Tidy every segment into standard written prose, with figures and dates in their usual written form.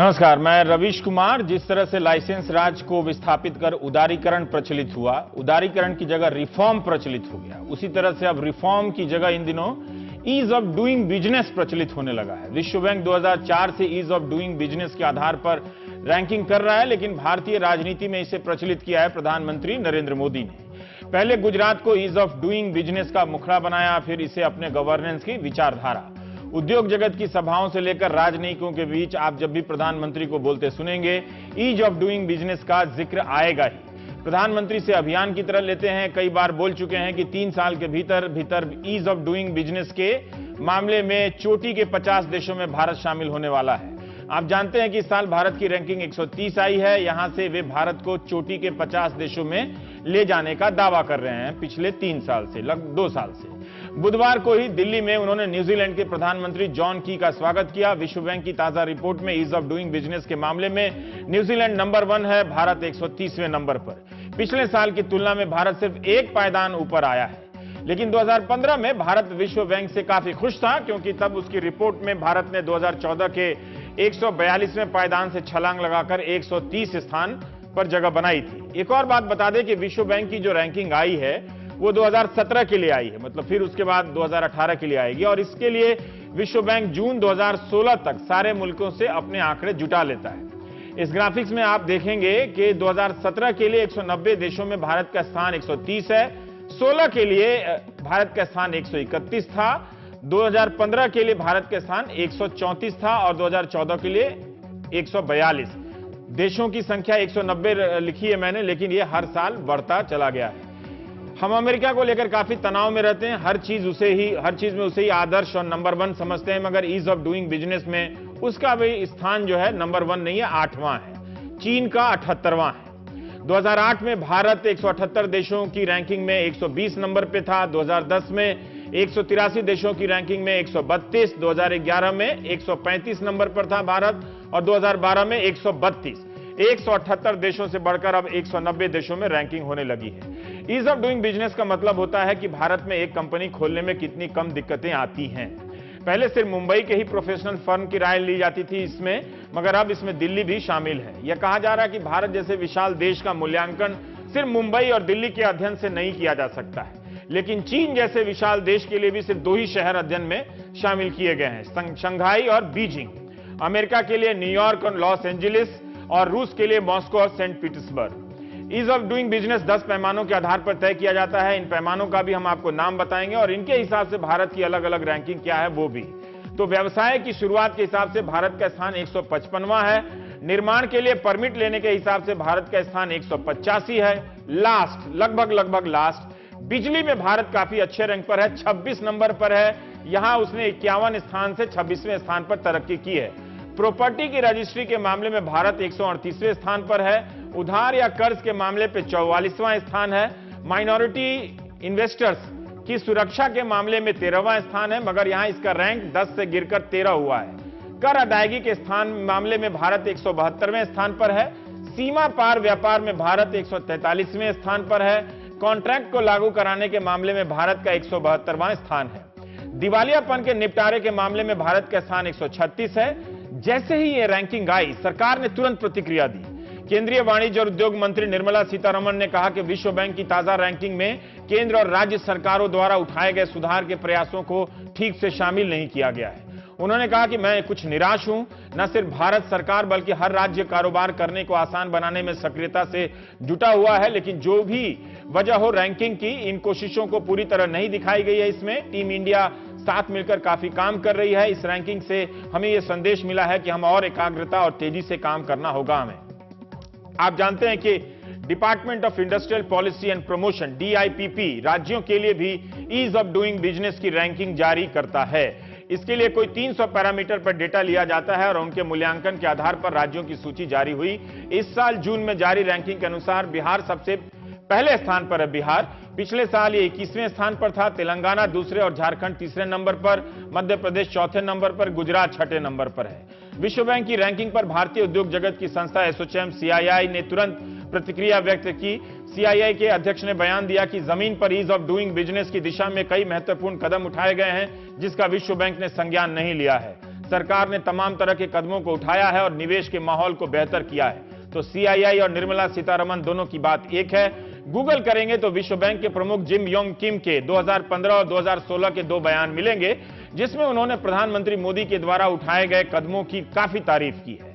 नमस्कार, मैं रवीश कुमार। जिस तरह से लाइसेंस राज को विस्थापित कर उदारीकरण प्रचलित हुआ, उदारीकरण की जगह रिफॉर्म प्रचलित हो गया, उसी तरह से अब रिफॉर्म की जगह इन दिनों ईज ऑफ डूइंग बिजनेस प्रचलित होने लगा है। विश्व बैंक 2004 से ईज ऑफ डूइंग बिजनेस के आधार पर रैंकिंग कर रहा है, लेकिन भारतीय राजनीति में इसे प्रचलित किया है प्रधानमंत्री नरेंद्र मोदी ने। पहले गुजरात को ईज ऑफ डूइंग बिजनेस का मुखड़ा बनाया, फिर इसे अपने गवर्नेंस की विचारधारा। उद्योग जगत की सभाओं से लेकर राजनयिकों के बीच आप जब भी प्रधानमंत्री को बोलते सुनेंगे, ईज ऑफ डूइंग बिजनेस का जिक्र आएगा ही। प्रधानमंत्री से अभियान की तरह लेते हैं। कई बार बोल चुके हैं कि 3 साल के भीतर ईज ऑफ डूइंग बिजनेस के मामले में चोटी के 50 देशों में भारत शामिल होने वाला है। आप जानते हैं कि इस साल भारत की रैंकिंग 130 आई है। यहां से वे भारत को चोटी के 50 देशों में ले जाने का दावा कर रहे हैं पिछले 3 साल से, लगभग 2 साल से। बुधवार को ही दिल्ली में उन्होंने न्यूजीलैंड के प्रधानमंत्री जॉन की का स्वागत किया। विश्व बैंक की ताजा रिपोर्ट में ईज ऑफ डूइंग बिजनेस के मामले में न्यूजीलैंड नंबर 1 है, भारत 130वें नंबर पर। पिछले साल की तुलना में भारत सिर्फ 1 पायदान ऊपर आया है। लेकिन 2015 में भारत विश्व बैंक से काफी खुश था, क्योंकि तब उसकी रिपोर्ट में भारत ने 2014 के 142वें पायदान से छलांग लगाकर 130 स्थान पर जगह बनाई थी। एक और बात बता दें कि विश्व बैंक की जो रैंकिंग आई है वो 2017 के लिए आई है, मतलब फिर उसके बाद 2018 के लिए आएगी, और इसके लिए विश्व बैंक जून 2016 तक सारे मुल्कों से अपने आंकड़े जुटा लेता है। इस ग्राफिक्स में आप देखेंगे कि 2017 के लिए 190 देशों में भारत का स्थान 130 है, 16 के लिए भारत का स्थान 131 था, 2015 के लिए भारत का स्थान 134 था और 2014 के लिए 142। देशों की संख्या 190 लिखी है मैंने, लेकिन ये हर साल बढ़ता चला गया है। हम अमेरिका को लेकर काफी तनाव में रहते हैं, हर चीज में उसे ही आदर्श और नंबर 1 समझते हैं, मगर ईज ऑफ डूइंग बिजनेस में उसका भी स्थान जो है नंबर 1 नहीं है, 8वां है। चीन का 78वां है। 2008 में भारत 178 देशों की रैंकिंग में 120 नंबर पे था, 2010 में 183 देशों की रैंकिंग में 132, 2011 में 135 नंबर पर था भारत, और 2012 में 132। 178 देशों से बढ़कर अब 190 देशों में रैंकिंग होने लगी है। ईज ऑफ डूइंग बिजनेस का मतलब होता है कि भारत में एक कंपनी खोलने में कितनी कम दिक्कतें आती हैं। पहले सिर्फ मुंबई के ही प्रोफेशनल फर्म की राय ली जाती थी इसमें, मगर अब इसमें दिल्ली भी शामिल है। यह कहा जा रहा है कि भारत जैसे विशाल देश का मूल्यांकन सिर्फ मुंबई और दिल्ली के अध्ययन से नहीं किया जा सकता है, लेकिन चीन जैसे विशाल देश के लिए भी सिर्फ 2 ही शहर अध्ययन में शामिल किए गए हैं, शंघाई और बीजिंग। अमेरिका के लिए न्यूयॉर्क और लॉस एंजलिस, और रूस के लिए मॉस्को और Saint Petersburg. Ease of doing business 10 पैमानों के आधार पर तय किया जाता है। इन पैमानों का भी हम आपको नाम बताएंगे, और इनके हिसाब से भारत की अलग अलग रैंकिंग क्या है वो भी। तो व्यवसाय की शुरुआत के हिसाब से भारत का स्थान 155वां है। निर्माण के लिए परमिट लेने के हिसाब से भारत का स्थान 185 है, लास्ट, लगभग लास्ट। बिजली में भारत काफी अच्छे रैंक पर है, 26 नंबर पर है। यहां उसने 51 स्थान से 26वें स्थान पर तरक्की की है। प्रॉपर्टी की रजिस्ट्री के मामले में भारत 138वें स्थान पर है। उधार या कर्ज के मामले पे 44वां स्थान है। माइनॉरिटी इन्वेस्टर्स की सुरक्षा के मामले में 13वां स्थान है, मगर यहां इसका रैंक 10 से गिरकर 13 हुआ है। कर अदायगी के मामले में भारत 172वें स्थान पर है। सीमा पार व्यापार में भारत 143वें स्थान पर है। कॉन्ट्रैक्ट को लागू कराने के मामले में भारत का 172वां स्थान है। दिवालियापन के निपटारे के मामले में भारत का स्थान 136 है। जैसे ही यह रैंकिंग आई, सरकार ने तुरंत प्रतिक्रिया दी। केंद्रीय वाणिज्य और उद्योग मंत्री निर्मला सीतारमण ने कहा कि विश्व बैंक की ताजा रैंकिंग में केंद्र और राज्य सरकारों द्वारा उठाए गए सुधार के प्रयासों को ठीक से शामिल नहीं किया गया है। उन्होंने कहा कि मैं कुछ निराश हूं। न सिर्फ भारत सरकार बल्कि हर राज्य कारोबार करने को आसान बनाने में सक्रियता से जुटा हुआ है, लेकिन जो भी वजह हो रैंकिंग की, इन कोशिशों को पूरी तरह नहीं दिखाई गई है। इसमें टीम इंडिया साथ मिलकर काफी काम कर रही है। इस रैंकिंग से हमें यह संदेश मिला है कि हम और एकाग्रता और तेजी से काम करना होगा हमें। आप जानते हैं कि department of industrial policy and promotion DIPP राज्यों के लिए भी ईज ऑफ डूइंग बिजनेस की रैंकिंग जारी करता है। इसके लिए कोई 300 पैरामीटर पर डेटा लिया जाता है और उनके मूल्यांकन के आधार पर राज्यों की सूची जारी हुई। इस साल जून में जारी रैंकिंग के अनुसार बिहार सबसे पहले स्थान पर है। बिहार पिछले साल ये 21वें स्थान पर था। तेलंगाना दूसरे और झारखंड तीसरे नंबर पर, मध्य प्रदेश चौथे नंबर पर, गुजरात छठे नंबर पर है। विश्व बैंक की रैंकिंग पर भारतीय उद्योग जगत की संस्था एसोचैम CII ने तुरंत प्रतिक्रिया व्यक्त की। CII के अध्यक्ष ने बयान दिया कि जमीन पर ईज ऑफ डूइंग बिजनेस की दिशा में कई महत्वपूर्ण कदम उठाए गए हैं, जिसका विश्व बैंक ने संज्ञान नहीं लिया है। सरकार ने तमाम तरह के कदमों को उठाया है और निवेश के माहौल को बेहतर किया है। तो सीआईआई और निर्मला सीतारमण दोनों की बात एक है। गूगल करेंगे तो विश्व बैंक के प्रमुख जिम योंग किम के 2015 और 2016 के 2 बयान मिलेंगे, जिसमें उन्होंने प्रधानमंत्री मोदी के द्वारा उठाए गए कदमों की काफी तारीफ की है।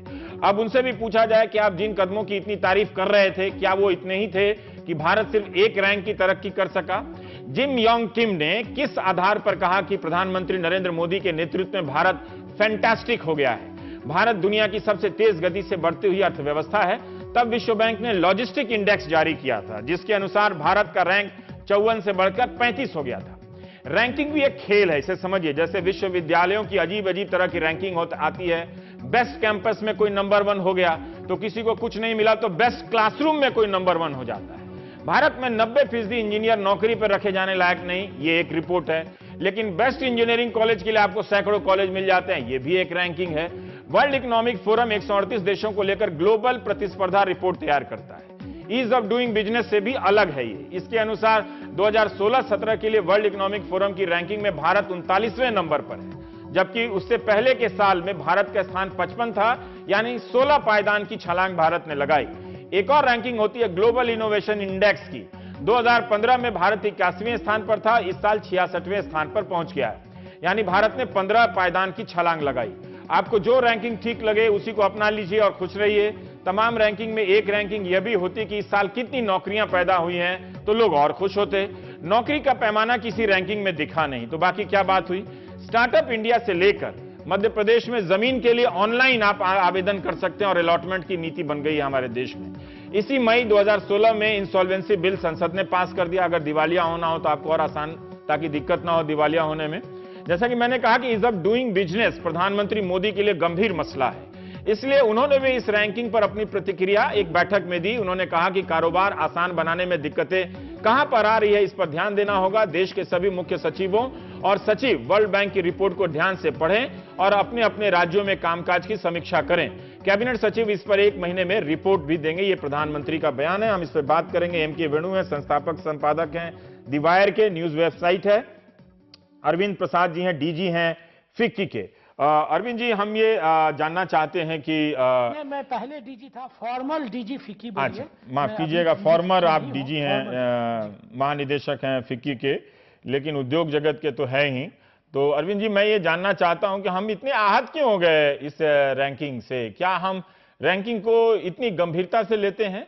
अब उनसे भी पूछा जाए कि आप जिन कदमों की इतनी तारीफ कर रहे थे, क्या वो इतने ही थे कि भारत सिर्फ एक रैंक की तरक्की कर सका? जिम योंग किम ने किस आधार पर कहा कि प्रधानमंत्री नरेंद्र मोदी के नेतृत्व में भारत फैंटास्टिक हो गया है? भारत दुनिया की सबसे तेज गति से बढ़ती हुई अर्थव्यवस्था है। तब विश्व बैंक ने लॉजिस्टिक इंडेक्स जारी किया था, जिसके अनुसार भारत का रैंक 54 से बढ़कर 35 हो गया था। रैंकिंग भी एक खेल है, इसे समझिए। जैसे विश्वविद्यालयों की अजीब अजीब तरह की रैंकिंग आती है। बेस्ट कैंपस में कोई नंबर 1 हो गया तो किसी को कुछ नहीं मिला तो बेस्ट क्लासरूम में कोई नंबर 1 हो जाता है। भारत में 90% इंजीनियर नौकरी पर रखे जाने लायक नहीं, ये एक रिपोर्ट है। लेकिन बेस्ट इंजीनियरिंग कॉलेज के लिए आपको सैकड़ों कॉलेज मिल जाते हैं, ये भी एक रैंकिंग है। वर्ल्ड इकोनॉमिक फोरम 138 देशों को लेकर ग्लोबल प्रतिस्पर्धा रिपोर्ट तैयार करता है। ईज ऑफ डूइंग बिजनेस से भी अलग है ये। इसके अनुसार 2016-17 के लिए वर्ल्ड इकोनॉमिक फोरम की रैंकिंग में भारत 39वें नंबर पर है, जबकि उससे पहले के साल में भारत का स्थान 55 था, यानी 16 पायदान की छलांग भारत ने लगाई। एक और रैंकिंग होती है ग्लोबल इनोवेशन इंडेक्स की। 2015 में भारत 81वें स्थान पर था, इस साल 66वें स्थान पर पहुंच गया है, यानी भारत ने 15 पायदान की छलांग लगाई। आपको जो रैंकिंग ठीक लगे उसी को अपना लीजिए और खुश रहिए। तमाम रैंकिंग में एक रैंकिंग यह भी होती कि इस साल कितनी नौकरियां पैदा हुई हैं, तो लोग और खुश होते। नौकरी का पैमाना किसी रैंकिंग में दिखा नहीं, तो बाकी क्या बात हुई? स्टार्टअप इंडिया से लेकर मध्य प्रदेश में जमीन के लिए ऑनलाइन आप आवेदन कर सकते हैं और अलॉटमेंट की नीति बन गई है हमारे देश में। इसी मई 2016 में इंसॉल्वेंसी बिल संसद ने पास कर दिया। अगर दिवालिया होना हो तो आपको और आसान, ताकि दिक्कत ना हो दिवालिया होने में। जैसा कि मैंने कहा कि ईज ऑफ डूइंग बिजनेस प्रधानमंत्री मोदी के लिए गंभीर मसला है, इसलिए उन्होंने भी इस रैंकिंग पर अपनी प्रतिक्रिया एक बैठक में दी। उन्होंने कहा कि कारोबार आसान बनाने में दिक्कतें कहां पर आ रही है, इस पर ध्यान देना होगा। देश के सभी मुख्य सचिवों और सचिव वर्ल्ड बैंक की रिपोर्ट को ध्यान से पढ़ें और अपने अपने राज्यों में कामकाज की समीक्षा करें। कैबिनेट सचिव इस पर 1 महीने में रिपोर्ट भी देंगे। ये प्रधानमंत्री का बयान है, हम इस पर बात करेंगे। एम.के. वेणु हैं, संस्थापक संपादक हैं दी वायर के, न्यूज वेबसाइट है। अरविंद प्रसाद जी हैं, डीजी हैं फिक्की के। अरविंद जी, हम ये जानना चाहते हैं कि मैं पहले डीजी था, फॉर्मल डीजी फिक्की बोलिए। अच्छा, माफ कीजिएगा, फॉर्मर आप डीजी हैं, महानिदेशक हैं फिक्की के, लेकिन उद्योग जगत के तो है ही। तो अरविंद जी, मैं ये जानना चाहता हूं कि हम इतने आहत क्यों हो गए इस रैंकिंग से? क्या हम रैंकिंग को इतनी गंभीरता से लेते हैं?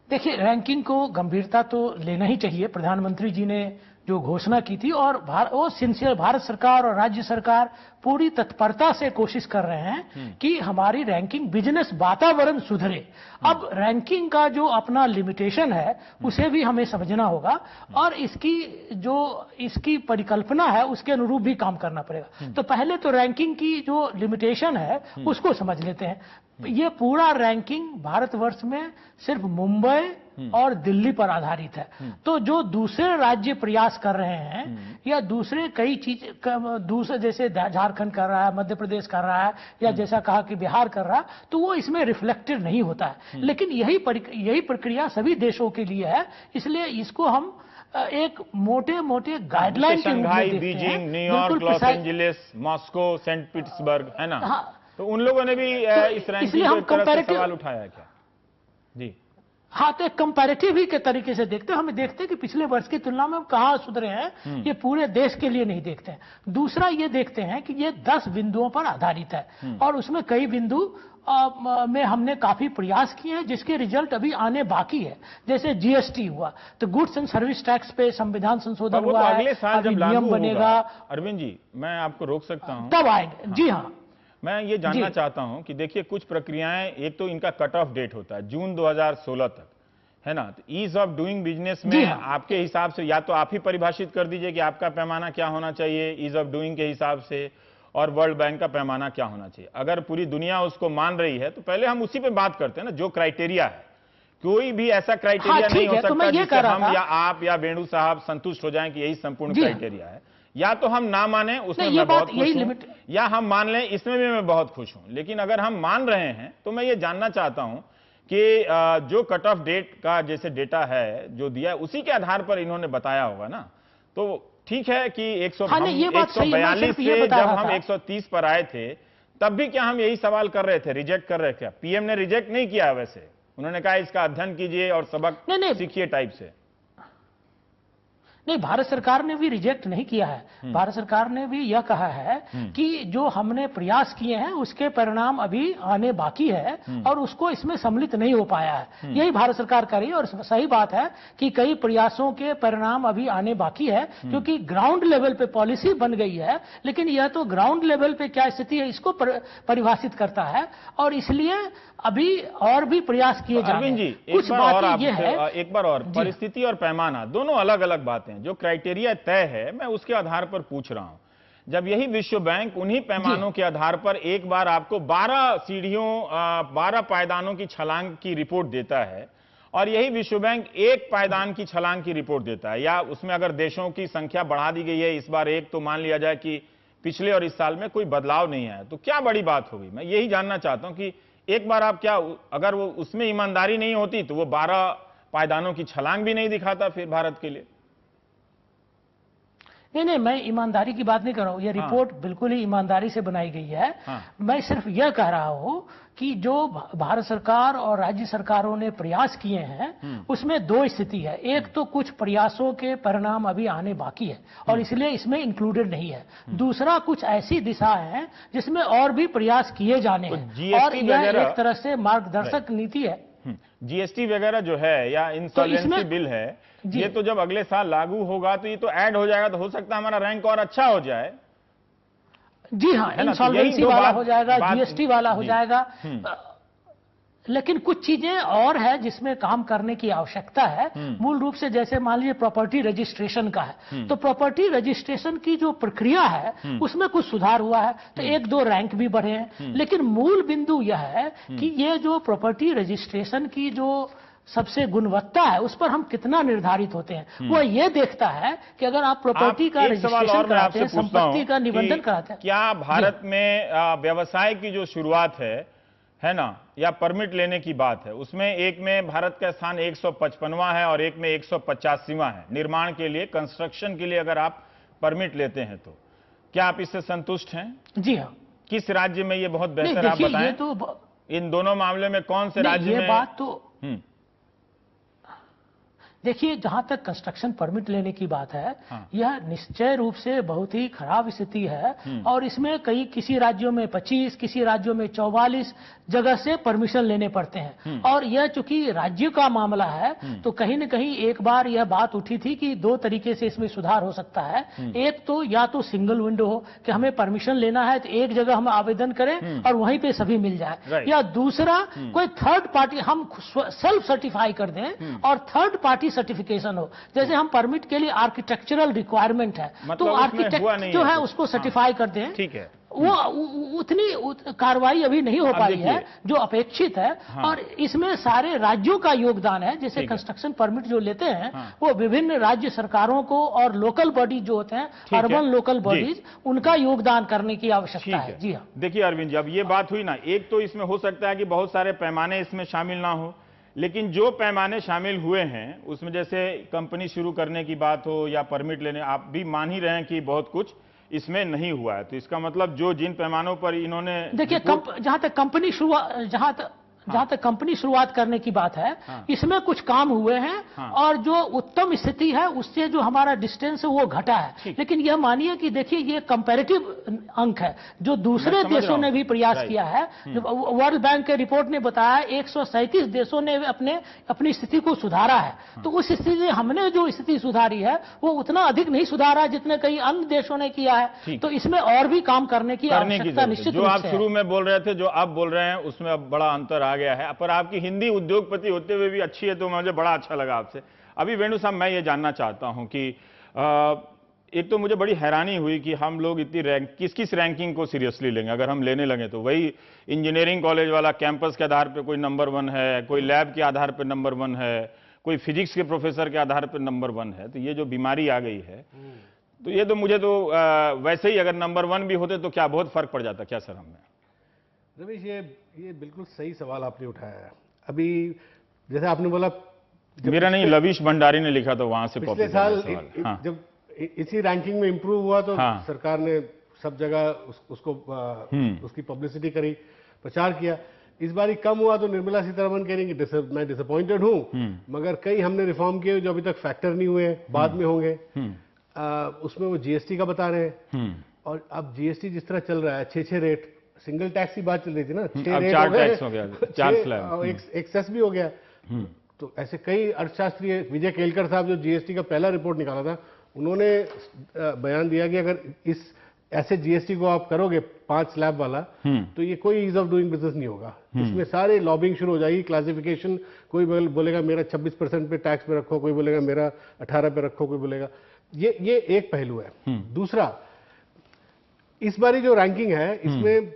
देखिए, रैंकिंग को गंभीरता तो लेना ही चाहिए। प्रधानमंत्री जी ने जो घोषणा की थी और वो सिंसियर भारत सरकार और राज्य सरकार पूरी तत्परता से कोशिश कर रहे हैं कि हमारी रैंकिंग बिजनेस वातावरण सुधरे। अब रैंकिंग का जो अपना लिमिटेशन है उसे भी हमें समझना होगा और इसकी परिकल्पना है उसके अनुरूप भी काम करना पड़ेगा। तो पहले तो रैंकिंग की जो लिमिटेशन है उसको समझ लेते हैं। ये पूरा रैंकिंग भारतवर्ष में सिर्फ मुंबई और दिल्ली पर आधारित है। तो जो दूसरे राज्य प्रयास कर रहे हैं या दूसरे कई चीज दूसरे जैसे झारखंड कर रहा है, मध्य प्रदेश कर रहा है या जैसा कहा कि बिहार कर रहा है, तो वो इसमें रिफ्लेक्टेड नहीं होता है। लेकिन यही प्रक्रिया सभी देशों के लिए है, इसलिए इसको हम एक मोटे मोटे गाइडलाइन के रूप में देखते हैं। Beijing, New York, Los Angeles, Moscow, Saint Petersburg, है ना? हाँ, तो उन लोगों ने भी इस रैंकिंग को एक तरह से सवाल उठाया है क्या? जी हाँ, तो एक कंपैरेटिव ही के तरीके से देखते हैं। हमें देखते हैं कि पिछले वर्ष की तुलना में हम कहाँ सुधरे हैं, ये पूरे देश के लिए नहीं देखते हैं। दूसरा ये देखते हैं कि ये 10 बिंदुओं पर आधारित है और उसमें कई बिंदु में हमने काफी प्रयास किए हैं जिसके रिजल्ट अभी आने बाकी है। जैसे जीएसटी हुआ तो गुड्स एंड सर्विस टैक्स पे संविधान संशोधन हुआ है, अगले साल जब नियम बनेगा। अरविंद जी, मैं आपको रोक सकता हूं? तब आएंगे। जी हाँ, मैं ये जानना चाहता हूं कि देखिए, कुछ प्रक्रियाएं, एक तो इनका कट ऑफ डेट होता है जून 2016 तक, है ना? तो ईज ऑफ डूइंग बिजनेस में आपके हिसाब से या तो आप ही परिभाषित कर दीजिए कि आपका पैमाना क्या होना चाहिए ईज ऑफ डूइंग के हिसाब से, और वर्ल्ड बैंक का पैमाना क्या होना चाहिए। अगर पूरी दुनिया उसको मान रही है तो पहले हम उसी पे बात करते हैं ना, जो क्राइटेरिया है। कोई भी ऐसा क्राइटेरिया नहीं हो सकता जिससे हम या आप या वेणु साहब संतुष्ट हो जाएं कि यही संपूर्ण क्राइटेरिया है। या तो हम ना माने, उसमें मैं बहुत खुश हूं, या हम मान लें, इसमें भी मैं बहुत खुश हूं। लेकिन अगर हम मान रहे हैं तो मैं ये जानना चाहता हूं कि जो कट ऑफ डेट का जैसे डेटा है जो दिया है उसी के आधार पर इन्होंने बताया होगा ना। तो ठीक है कि हाँ, नहीं, ये बात सही है, मैं 142 सिर्फ ये से बता जब रहा हम था। 130 पर आए थे, तब भी क्या हम यही सवाल कर रहे थे, रिजेक्ट कर रहे थे? पीएम ने रिजेक्ट नहीं किया, वैसे उन्होंने कहा इसका अध्ययन कीजिए और सबक नहीं नहीं सीखिए टाइप से। नहीं, भारत सरकार ने भी रिजेक्ट नहीं किया है। भारत सरकार ने भी यह कहा है कि जो हमने प्रयास किए हैं उसके परिणाम अभी आने बाकी है और उसको इसमें सम्मिलित नहीं हो पाया है। यही भारत सरकार कर रही है और सही बात है कि कई प्रयासों के परिणाम अभी आने बाकी है, क्योंकि ग्राउंड लेवल पे पॉलिसी बन गई है, लेकिन यह तो ग्राउंड लेवल पे क्या स्थिति है इसको परिभाषित करता है और इसलिए अभी और भी प्रयास किए जा रहे अरविंद जी, हैं। कुछ बातें ये है, एक बार और परिस्थिति और पैमाना दोनों अलग अलग बातें हैं। जो क्राइटेरिया तय है मैं उसके आधार पर पूछ रहा हूं। जब यही विश्व बैंक उन्हीं पैमानों के आधार पर एक बार आपको 12 सीढ़ियों 12 पायदानों की छलांग की रिपोर्ट देता है और यही विश्व बैंक एक पायदान की छलांग की रिपोर्ट देता है, या उसमें अगर देशों की संख्या बढ़ा दी गई है इस बार एक, तो मान लिया जाए कि पिछले और इस साल में कोई बदलाव नहीं आया, तो क्या बड़ी बात होगी? मैं यही जानना चाहता हूं कि एक बार आप क्या, अगर वो उसमें ईमानदारी नहीं होती तो वो 12 पायदानों की छलांग भी नहीं दिखाता फिर भारत के लिए। नहीं, मैं ईमानदारी की बात नहीं कर रहा हूं। यह रिपोर्ट बिल्कुल ही ईमानदारी से बनाई गई है। मैं सिर्फ यह कह रहा हूं कि जो भारत सरकार और राज्य सरकारों ने प्रयास किए हैं उसमें दो स्थिति है। एक तो कुछ प्रयासों के परिणाम अभी आने बाकी है और इसलिए इसमें इंक्लूडेड नहीं है। दूसरा, कुछ ऐसी दिशा है जिसमें और भी प्रयास किए जाने हैं और यह एक तरह से मार्गदर्शक नीति है। जीएसटी वगैरह जो है या इंसॉल्वेंसी बिल है, ये तो जब अगले साल लागू होगा तो ये तो ऐड हो जाएगा, तो हो सकता है हमारा रैंक और अच्छा हो जाए। जी हाँ, इंसॉल्वेंसी वाला हो जाएगा, जीएसटी वाला हो जाएगा। लेकिन कुछ चीजें और है जिसमें काम करने की आवश्यकता है। मूल रूप से जैसे मान लीजिए प्रॉपर्टी रजिस्ट्रेशन का है, तो प्रॉपर्टी रजिस्ट्रेशन की जो प्रक्रिया है उसमें कुछ सुधार हुआ है, तो एक दो रैंक भी बढ़े हैं। लेकिन मूल बिंदु यह है कि ये जो प्रॉपर्टी रजिस्ट्रेशन की जो सबसे गुणवत्ता है उस पर हम कितना निर्धारित होते हैं, वो ये देखता है कि अगर आप प्रॉपर्टी का रजिस्ट्रेशन कराते हैं, संपत्ति का निबंधन कराते हैं। क्या भारत में व्यवसाय की जो शुरुआत है ना, या परमिट लेने की बात है, उसमें एक में भारत का स्थान 155वां है और एक में 185वां है निर्माण के लिए, कंस्ट्रक्शन के लिए अगर आप परमिट लेते हैं तो क्या आप इससे संतुष्ट हैं? जी हाँ। किस राज्य में ये बहुत बेहतर आप बताएं? तो इन दोनों मामले में कौन से राज्य में? ये बात तो देखिए, जहां तक कंस्ट्रक्शन परमिट लेने की बात है, यह निश्चय रूप से बहुत ही खराब स्थिति है और इसमें किसी राज्यों में 25, किसी राज्यों में 44 जगह से परमिशन लेने पड़ते हैं। और यह चूंकि राज्य का मामला है तो कहीं न कहीं एक बार यह बात उठी थी कि दो तरीके से इसमें सुधार हो सकता है। एक तो या तो सिंगल विंडो हो कि हमें परमिशन लेना है तो एक जगह हम आवेदन करें और वहीं पे सभी मिल जाए, या दूसरा कोई थर्ड पार्टी हम सेल्फ सर्टिफाई कर दें और थर्ड पार्टी सर्टिफिकेशन हो। जैसे हम परमिट के लिए आर्किटेक्चरल रिक्वायरमेंट है, तो आर्किटेक्ट जो है उसको सर्टिफाई कर दें, ठीक है, वो उतनी कार्रवाई अभी नहीं हो पाई है जो अपेक्षित है। और इसमें सारे राज्यों का योगदान है। जैसे कंस्ट्रक्शन परमिट जो लेते हैं वो विभिन्न राज्य सरकारों को और लोकल बॉडी जो होते हैं, अर्बन लोकल बॉडीज, उनका योगदान करने की आवश्यकता है। जी हाँ। देखिए अरविंद जी, अब ये बात हुई ना, एक तो इसमें हो सकता है कि बहुत सारे पैमाने इसमें शामिल ना हो, लेकिन जो पैमाने शामिल हुए हैं उसमें जैसे कंपनी शुरू करने की बात हो या परमिट लेने, आप भी मान ही रहे हैं कि बहुत कुछ इसमें नहीं हुआ है। तो इसका मतलब जो जिन पैमानों पर इन्होंने, देखिए जहां तक कंपनी शुरुआत करने की बात है, इसमें कुछ काम हुए हैं और जो उत्तम स्थिति है उससे जो हमारा डिस्टेंस है वो घटा है। लेकिन यह मानिए कि देखिए ये कंपैरेटिव अंक है जो दूसरे देशों ने भी प्रयास किया है। वर्ल्ड बैंक के रिपोर्ट ने बताया 137 देशों ने अपनी स्थिति को सुधारा है। तो उस स्थिति में हमने जो स्थिति सुधारी है वो उतना अधिक नहीं सुधारा जितने कई अन्य देशों ने किया है। तो इसमें और भी काम करने की आवश्यकता निश्चित रूप से है। जो आप शुरू में बोल रहे थे, जो आप बोल रहे हैं, उसमें अब बड़ा अंतर आ गया है। पर आपकी हिंदी उद्योगपति होते हुए भी अच्छी है, तो मुझे बड़ा अच्छा लगा आपसे। अभी वेणु साहब, मैं ये जानना चाहता हूं कि एक तो मुझे बड़ी हैरानी हुई कि हम लोग इतनी किस रैंकिंग को सीरियसली लेंगे। अगर हम लेने लगे तो वही इंजीनियरिंग कॉलेज वाला कैंपस के आधार पर कोई नंबर 1 है, कोई लैब के आधार पर नंबर 1 है, कोई फिजिक्स के प्रोफेसर के आधार पर नंबर 1 है। तो ये जो बीमारी आ गई है, तो ये तो मुझे तो वैसे ही अगर नंबर 1 भी होते तो क्या बहुत फर्क पड़ जाता क्या सर हमें? रमेश, ये बिल्कुल सही सवाल आपने उठाया है। अभी जैसे आपने बोला, मेरा नहीं, लवीश भंडारी ने लिखा था, वहां से पिछले साल जब इसी रैंकिंग में इंप्रूव हुआ तो हाँ। सरकार ने सब जगह उसको उसकी पब्लिसिटी करी, प्रचार किया। इस बार कम हुआ तो निर्मला सीतारमण कह रही कि मैं डिसअपॉइंटेड हूं, मगर कई हमने रिफॉर्म किए जो अभी तक फैक्टर नहीं हुए, बाद में होंगे। उसमें वो जीएसटी का बता रहे हैं, और अब जीएसटी जिस तरह चल रहा है 6 रेट, सिंगल टैक्स की बात चल रही थी ना, 6 रेट 4 टैक्स हो गया, 4 स्लैब, एक सेस भी हो गया। तो ऐसे कई अर्थशास्त्री, विजय केलकर साहब जो जीएसटी का पहला रिपोर्ट निकाला था, उन्होंने बयान दिया कि अगर इस ऐसे जीएसटी को आप करोगे 5 स्लैब वाला, तो ये कोई ईज ऑफ डूइंग बिजनेस नहीं होगा। इसमें सारे लॉबिंग शुरू हो जाएगी, क्लासिफिकेशन, कोई बोलेगा मेरा 26% पे टैक्स पे रखो, कोई बोलेगा मेरा 18 पे रखो, कोई बोलेगा। ये एक पहलू है। दूसरा, इस बारी जो रैंकिंग है इसमें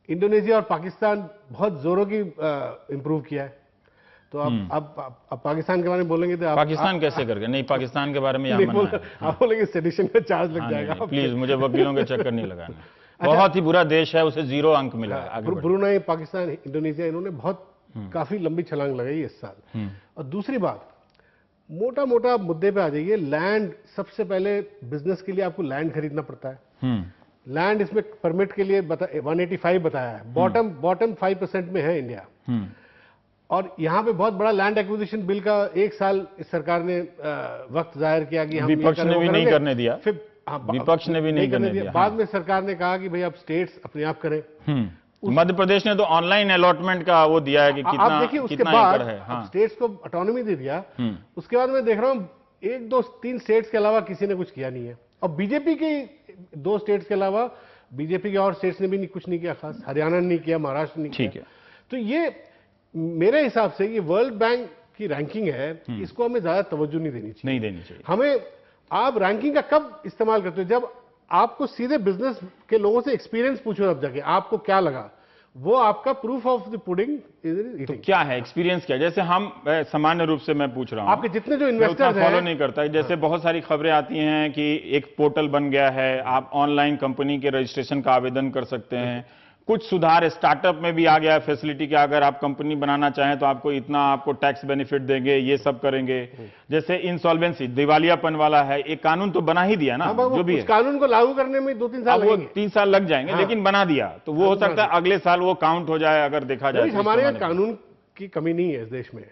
इंडोनेशिया और पाकिस्तान बहुत जोरों की इंप्रूव किया है। तो अब पाकिस्तान के बारे में बोलेंगे तो पाकिस्तान कैसे करके? नहीं, पाकिस्तान के बारे में यहाँ मना है। आप बोलेंगे सेडिशन का चार्ज लग जाएगा। प्लीज, मुझे वकीलों के चक्कर नहीं लगाना। बहुत ही बुरा देश है, उसे 0 अंक मिला है। ब्रुनेई, पाकिस्तान, इंडोनेशिया, इन्होंने बहुत काफी लंबी छलांग लगाई इस साल। और दूसरी बात, मोटा मोटा मुद्दे पे आ जाइए। लैंड, सबसे पहले बिजनेस के लिए आपको लैंड खरीदना पड़ता है। लैंड इसमें परमिट के लिए 185 बताया है, बॉटम 5% में है इंडिया। और यहां पे बहुत बड़ा लैंड एक्विजिशन बिल का 1 साल इस सरकार ने वक्त जाहिर किया कि हम विपक्ष ने भी नहीं करने दिया, फिर विपक्ष ने भी नहीं करने दिया। बाद में सरकार ने कहा कि भाई अब स्टेट्स अपने आप करें। मध्य प्रदेश ने तो ऑनलाइन अलॉटमेंट का वो दिया है कि कितना, आप देखिए, उसके बाद स्टेट्स को ऑटोनॉमी दे दिया। उसके बाद मैं देख रहा हूं 1, 2, 3 स्टेट्स के अलावा किसी ने कुछ किया नहीं है। और बीजेपी की 2 स्टेट्स के अलावा बीजेपी के और स्टेट्स ने भी कुछ नहीं किया खास। हरियाणा ने नहीं किया, महाराष्ट्र ने नहीं किया। तो ये मेरे हिसाब से ये वर्ल्ड बैंक की रैंकिंग है, इसको हमें ज्यादा तवज्जो नहीं देनी चाहिए। हमें, आप रैंकिंग का कब इस्तेमाल करते हो? जब आपको सीधे बिजनेस के लोगों से एक्सपीरियंस पूछो, अब जाके आपको क्या लगा, वो आपका proof of the pudding is eating. तो क्या है एक्सपीरियंस? क्या, जैसे हम सामान्य रूप से मैं पूछ रहा हूं, आपके जितने जो इन्वेस्टर्स हैं, फॉलो नहीं करता है। जैसे बहुत सारी खबरें आती हैं कि एक पोर्टल बन गया है, आप ऑनलाइन कंपनी के रजिस्ट्रेशन का आवेदन कर सकते हैं। कुछ सुधार स्टार्टअप में भी आ गया है फैसिलिटी कि अगर आप कंपनी बनाना चाहें तो आपको इतना आपको टैक्स बेनिफिट देंगे, ये सब करेंगे। जैसे इंसॉल्वेंसी, दिवालियापन वाला है, एक कानून तो बना ही दिया ना। जो भी है, कानून को लागू करने में 2-3 साल लगेंगे। 3 साल लग जाएंगे, लेकिन बना दिया तो वो हो सकता है अगले साल वो काउंट हो जाए, अगर देखा जाए। हमारे यहाँ कानून की कमी नहीं है इस देश में।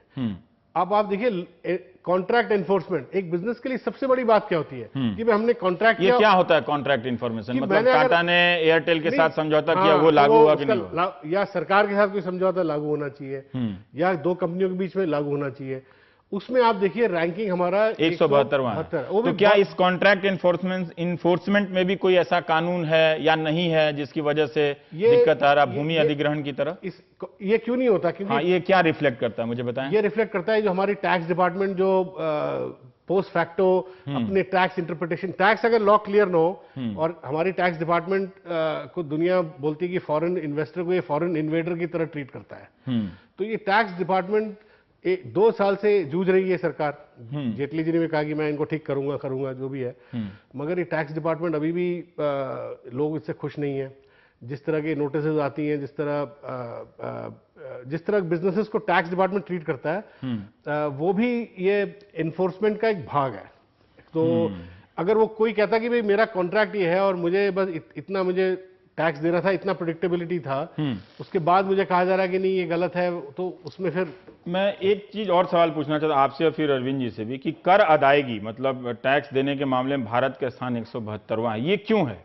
अब आप देखिए, कॉन्ट्रैक्ट एनफोर्समेंट एक बिजनेस के लिए सबसे बड़ी बात क्या होती है कि भाई हमने कॉन्ट्रैक्ट किया। ये क्या होता है कॉन्ट्रैक्ट इन्फॉर्मेशन? मतलब टाटा ने एयरटेल के साथ समझौता किया, वो लागू हुआ कि नहीं? या सरकार के साथ कोई समझौता लागू होना चाहिए, या 2 कंपनियों के बीच में लागू होना चाहिए। उसमें आप देखिए रैंकिंग हमारा 172 है। तो क्या इस कॉन्ट्रैक्ट इन्फोर्समेंट में भी कोई ऐसा कानून है या नहीं है जिसकी वजह से दिक्कत आ रहा भूमि अधिग्रहण की तरफ? ये क्यों नहीं होता? क्योंकि ये क्या रिफ्लेक्ट करता है, मुझे बताएं। ये रिफ्लेक्ट करता है जो हमारी टैक्स डिपार्टमेंट जो पोस्ट फैक्टो अपने टैक्स इंटरप्रिटेशन, टैक्स अगर लॉ क्लियर न हो, और हमारी टैक्स डिपार्टमेंट को दुनिया बोलती है कि फॉरेन इन्वेस्टर को ये फॉरेन इन्वेडर की तरह ट्रीट करता है। तो ये टैक्स डिपार्टमेंट 2 साल से जूझ रही है सरकार। जेटली जी ने भी कहा कि मैं इनको ठीक करूंगा जो भी है, मगर ये टैक्स डिपार्टमेंट अभी भी लोग इससे खुश नहीं है। जिस तरह के नोटिस आती हैं, जिस तरह बिजनेसेस को टैक्स डिपार्टमेंट ट्रीट करता है, वो भी ये एनफोर्समेंट का एक भाग है। तो अगर वो कोई कहता कि भाई मेरा कॉन्ट्रैक्ट ये है और मुझे बस इतना मुझे टैक्स देना था, इतना प्रेडिक्टेबिलिटी था, उसके बाद मुझे कहा जा रहा है कि नहीं ये गलत है, तो उसमें फिर मैं एक चीज और सवाल पूछना चाहता हूं आपसे और फिर अरविंद जी से भी कि कर अदायगी, मतलब टैक्स देने के मामले में भारत का स्थान 172वां है। ये क्यों है?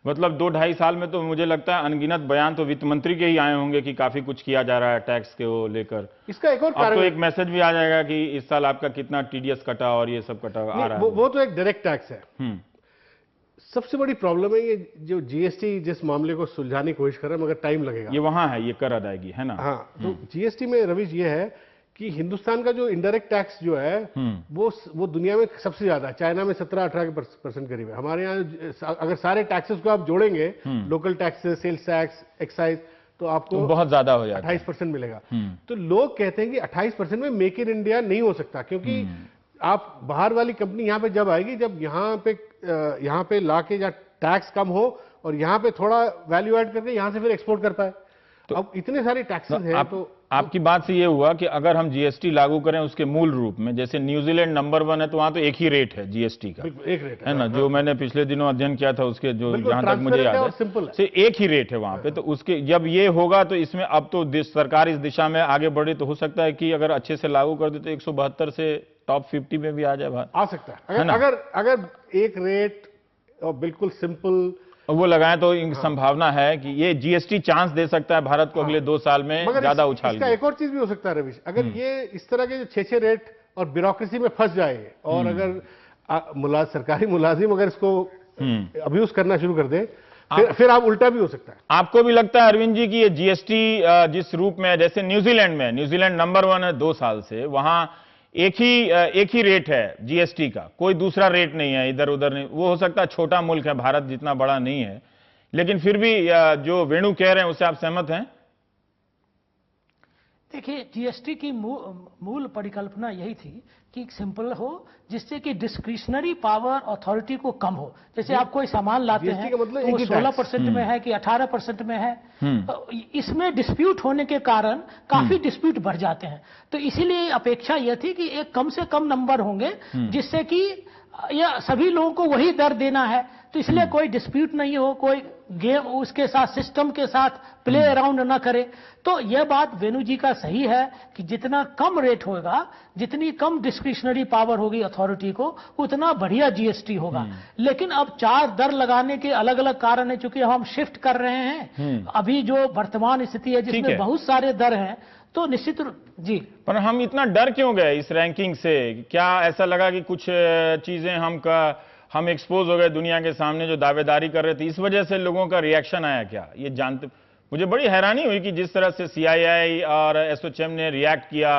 मतलब 2-2.5 साल में तो मुझे लगता है अनगिनत बयान तो वित्त मंत्री के ही आए होंगे कि काफी कुछ किया जा रहा है टैक्स के वो लेकर। इसका एक और कारण, तो एक मैसेज भी आ जाएगा कि इस साल आपका कितना टीडीएस कटा और ये सब कटा आ रहा है। वो तो एक डायरेक्ट टैक्स है। सबसे बड़ी प्रॉब्लम है ये जो जीएसटी जिस मामले को सुलझाने की कोशिश कर रहा है, मगर टाइम लगेगा। ये वहां है, ये कर अदायगी है ना। हाँ, तो जीएसटी में रवीश ये है कि हिंदुस्तान का जो इनडायरेक्ट टैक्स जो है वो दुनिया में सबसे ज्यादा है। चाइना में 17-18% करीब है। हमारे यहाँ अगर सारे टैक्सेस को आप जोड़ेंगे, local taxes, sales tax, excise, तो आपको तो बहुत ज्यादा हो जाता है, 28% मिलेगा। तो लोग कहते हैं कि 28% में मेक इन इंडिया नहीं हो सकता, क्योंकि आप बाहर वाली कंपनी यहाँ पे जब आएगी, जब यहाँ पे लाके या टैक्स कम हो और यहाँ पे थोड़ा वैल्यू ऐड करके यहाँ से फिर एक्सपोर्ट कर पाए। अब इतने सारे टैक्सेस हैं तो आपकी बात से ये हुआ कि अगर हम जीएसटी लागू करें उसके मूल रूप में, जैसे न्यूजीलैंड नंबर 1 है तो वहां तो एक ही रेट है जीएसटी का, बिल्कुल एक रेट है ना, जो मैंने पिछले दिनों अध्ययन किया था उसके, जो बिल्कुल जहां तक मुझे transparent है याद और है, simple है। से एक ही रेट है वहां पे। तो उसके जब ये होगा तो इसमें अब तो सरकार इस दिशा में आगे बढ़ी, तो हो सकता है कि अगर अच्छे से लागू कर दे तो 172 से टॉप 50 में भी आ जाए भारत। आ सकता है अगर एक रेट और बिल्कुल सिंपल वो लगाएं तो संभावना है कि ये जीएसटी चांस दे सकता है भारत को अगले 2 साल में ज्यादा उछाल इसका एक और चीज भी हो सकता है रविश, अगर ये इस तरह के जो 6 रेट और ब्यूरोक्रेसी में फंस जाए और अगर सरकारी मुलाजिम अगर इसको अब्यूज करना शुरू कर दे, फिर आप उल्टा भी हो सकता है। आपको भी लगता है अरविंद जी कि ये जीएसटी जिस रूप में, जैसे न्यूजीलैंड में, न्यूजीलैंड नंबर 1 है 2 साल से, वहां एक ही रेट है जीएसटी का, कोई दूसरा रेट नहीं है, इधर उधर नहीं। वो हो सकता है छोटा मुल्क है, भारत जितना बड़ा नहीं है, लेकिन फिर भी जो वेणु कह रहे हैं उससे आप सहमत हैं? देखिए, जीएसटी की मूल परिकल्पना यही थी कि सिंपल हो, जिससे कि डिस्क्रिशनरी पावर अथॉरिटी को कम हो। जैसे आप कोई सामान लाते हैं का मतलब तो वो 16% में है कि 18% में है, इसमें डिस्प्यूट होने के कारण काफी डिस्प्यूट बढ़ जाते हैं। तो इसीलिए अपेक्षा यह थी कि एक कम से कम नंबर होंगे जिससे कि यह सभी लोगों को वही दर देना है, तो इसलिए कोई डिस्प्यूट नहीं हो, कोई गेम उसके साथ, सिस्टम के साथ प्ले अराउंड ना करे। तो यह बात वेणु जी का सही है कि जितना कम रेट होगा, जितनी कम डिस्क्रिशनरी पावर होगी अथॉरिटी को, उतना बढ़िया जीएसटी होगा। लेकिन अब 4 दर लगाने के अलग अलग कारण है, चूंकि हम शिफ्ट कर रहे हैं, अभी जो वर्तमान स्थिति है जिसमें बहुत सारे दर हैं, तो निश्चित जी। पर हम इतना डर क्यों गए इस रैंकिंग से? क्या ऐसा लगा कि कुछ चीजें हम एक्सपोज हो गए दुनिया के सामने जो दावेदारी कर रहे थे, इस वजह से लोगों का रिएक्शन आया क्या? ये जानते मुझे बड़ी हैरानी हुई कि जिस तरह से सीआईआई और एसोचैम ने रिएक्ट किया,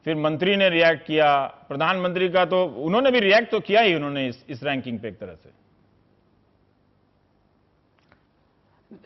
फिर मंत्री ने रिएक्ट किया, प्रधानमंत्री का तो उन्होंने भी रिएक्ट तो किया ही, उन्होंने इस रैंकिंग पे एक तरह से।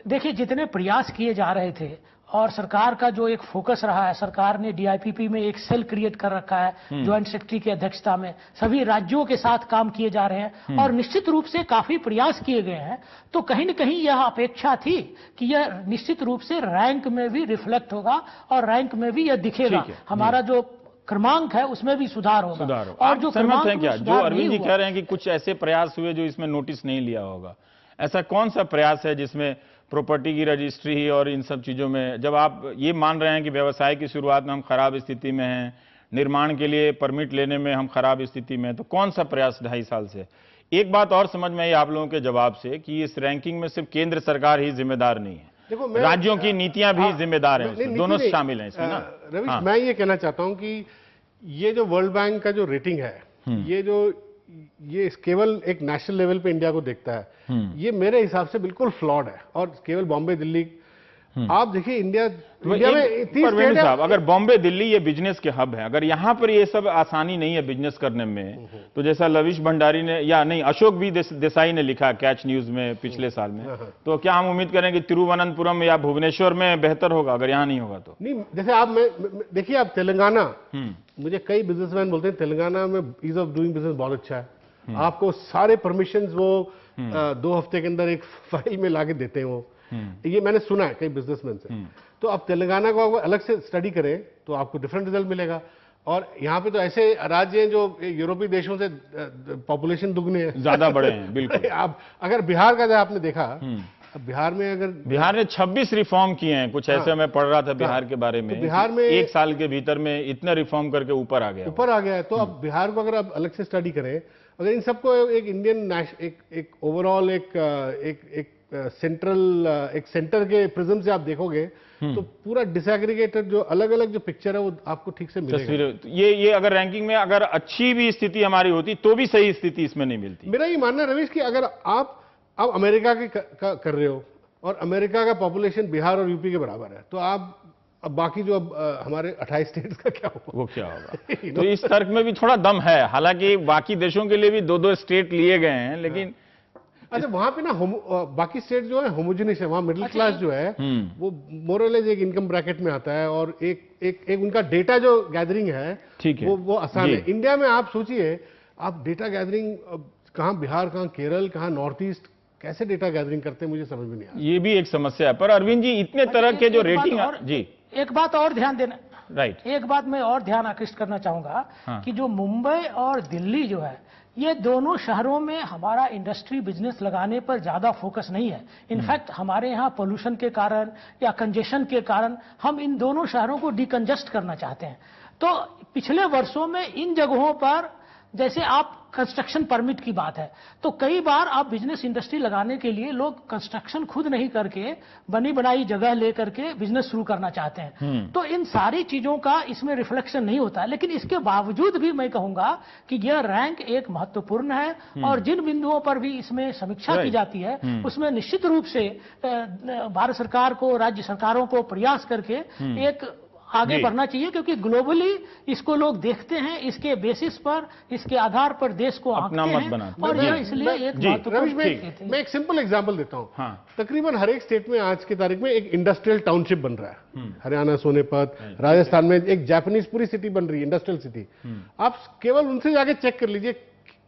देखिए, जितने प्रयास किए जा रहे थे और सरकार का जो एक फोकस रहा है, सरकार ने डीआईपीपी में एक सेल क्रिएट कर रखा है ज्वाइंट सेक्रेटरी की अध्यक्षता में, सभी राज्यों के साथ काम किए जा रहे हैं और निश्चित रूप से काफी प्रयास किए गए हैं। तो कहीं न कहीं यह अपेक्षा थी कि यह निश्चित रूप से रैंक में भी रिफ्लेक्ट होगा और रैंक में भी यह दिखेगा, हमारा जो क्रमांक है उसमें भी सुधार होगा। और जो सहमत है क्या जो अरविंद जी कह रहे हैं कि कुछ ऐसे प्रयास हुए जो इसमें नोटिस नहीं लिया होगा? ऐसा कौन सा प्रयास है जिसमें प्रॉपर्टी की रजिस्ट्री और इन सब चीजों में, जब आप ये मान रहे हैं कि व्यवसाय की शुरुआत में हम खराब स्थिति में हैं, निर्माण के लिए परमिट लेने में हम खराब स्थिति में हैं, तो कौन सा प्रयास 2.5 साल से? एक बात और समझ में आई आप लोगों के जवाब से कि इस रैंकिंग में सिर्फ केंद्र सरकार ही जिम्मेदार नहीं है, राज्यों की नीतियां भी जिम्मेदार हैं, दोनों शामिल हैं इसमें ना। रविश, मैं ये कहना चाहता हूं कि ये जो वर्ल्ड बैंक का जो रेटिंग है, ये केवल एक नेशनल लेवल पे इंडिया को देखता है, ये मेरे हिसाब से बिल्कुल फ्लॉड है। और केवल बॉम्बे दिल्ली, आप देखिए इंडिया में 30 स्टेट है। अगर बॉम्बे दिल्ली ये बिजनेस के हब है, अगर यहां पर ये सब आसानी नहीं है बिजनेस करने में, तो जैसा लविश भंडारी ने या नहीं अशोक भी देसाई ने लिखा कैच न्यूज में पिछले साल में, तो क्या हम उम्मीद करें कि तिरुवनंतपुरम या भुवनेश्वर में बेहतर होगा अगर यहां नहीं होगा तो? नहीं, जैसे आप देखिए, आप तेलंगाना, मुझे कई बिजनेसमैन बोलते हैं तेलंगाना में ईज ऑफ डूइंग बिजनेस बहुत अच्छा है, आपको सारे परमिशंस वो 2 हफ्ते के अंदर एक फाइल में लाके देते हैं वो, ये मैंने सुना है कई बिजनेसमैन से। तो आप तेलंगाना को अलग से स्टडी करें तो आपको डिफरेंट रिजल्ट मिलेगा। और यहाँ पे तो ऐसे राज्य हैं जो यूरोपीय देशों से पॉपुलेशन दुगने हैं, ज्यादा बड़े हैं, बिल्कुल। आप अगर बिहार का आपने देखा, बिहार में अगर बिहार ने 26 रिफॉर्म किए हैं, कुछ ऐसे मैं पढ़ रहा था बिहार के बारे में, तो बिहार में 1 साल के भीतर में इतने रिफॉर्म करके ऊपर आ गया है। तो अब बिहार को अगर आप अलग से स्टडी करें, अगर इन सबको एक इंडियन एक ओवरऑल एक सेंट्रल एक सेंटर के प्रिज्म से आप देखोगे तो पूरा डिसएग्रीगेटेड जो अलग अलग जो पिक्चर है वो आपको ठीक से मिलेगा। ये अगर रैंकिंग में अगर अच्छी भी स्थिति हमारी होती तो भी सही स्थिति इसमें नहीं मिलती। मेरा ये मानना है रवीश कि अगर आप अमेरिका के कर रहे हो और अमेरिका का पॉपुलेशन बिहार और यूपी के बराबर है, तो आप अब बाकी जो हमारे 28 स्टेट्स का क्या होगा, वो क्या होगा? तो इस तर्क में भी थोड़ा दम है, हालांकि बाकी देशों के लिए भी 2-2 स्टेट लिए गए हैं, लेकिन अच्छा वहां पे ना बाकी स्टेट जो है होमोजेनियस है, वहां मिडिल क्लास जो है वो मोरलेस एक इनकम ब्रैकेट में आता है और एक उनका डेटा जो गैदरिंग है वो आसान है। इंडिया में आप सोचिए, आप डेटा गैदरिंग कहां बिहार, कहां केरल, कहां नॉर्थ ईस्ट, कैसे डेटा गैदरिंग करते हैं मुझे समझ में नहीं आ रहा। ये भी एक समस्या है। पर अरविंद जी, इतने तरह के जो रेटिंग जी, एक बात और ध्यान देना, राइट, एक बात मैं और ध्यान आकृष्ट करना चाहूंगा कि जो मुंबई और दिल्ली जो है, ये दोनों शहरों में हमारा इंडस्ट्री बिजनेस लगाने पर ज्यादा फोकस नहीं है। इनफैक्ट हमारे यहाँ पोल्यूशन के कारण या कंजेशन के कारण हम इन दोनों शहरों को डिकंजेस्ट करना चाहते हैं। तो पिछले वर्षों में इन जगहों पर, जैसे आप कंस्ट्रक्शन परमिट की बात है, तो कई बार आप बिजनेस इंडस्ट्री लगाने के लिए लोग कंस्ट्रक्शन खुद नहीं करके बनी बनाई जगह लेकर के बिजनेस शुरू करना चाहते हैं। तो इन सारी चीजों का इसमें रिफ्लेक्शन नहीं होता। लेकिन इसके बावजूद भी मैं कहूंगा कि यह रैंक एक महत्वपूर्ण है और जिन बिंदुओं पर भी इसमें समीक्षा की जाती है उसमें निश्चित रूप से भारत सरकार को, राज्य सरकारों को प्रयास करके एक आगे बढ़ना चाहिए, क्योंकि ग्लोबली इसको लोग देखते हैं, इसके बेसिस पर, इसके आधार पर देश को अपना मत बनाते हैं। और यह इसलिए एक महत्वपूर्ण। मैं एक सिंपल एग्जांपल देता हूं। तकरीबन हर एक स्टेट में आज की तारीख में एक इंडस्ट्रियल टाउनशिप बन रहा है। हरियाणा सोनीपत, राजस्थान में एक जापानीज पूरी सिटी बन रही है, इंडस्ट्रियल सिटी। आप केवल उनसे जाके चेक कर लीजिए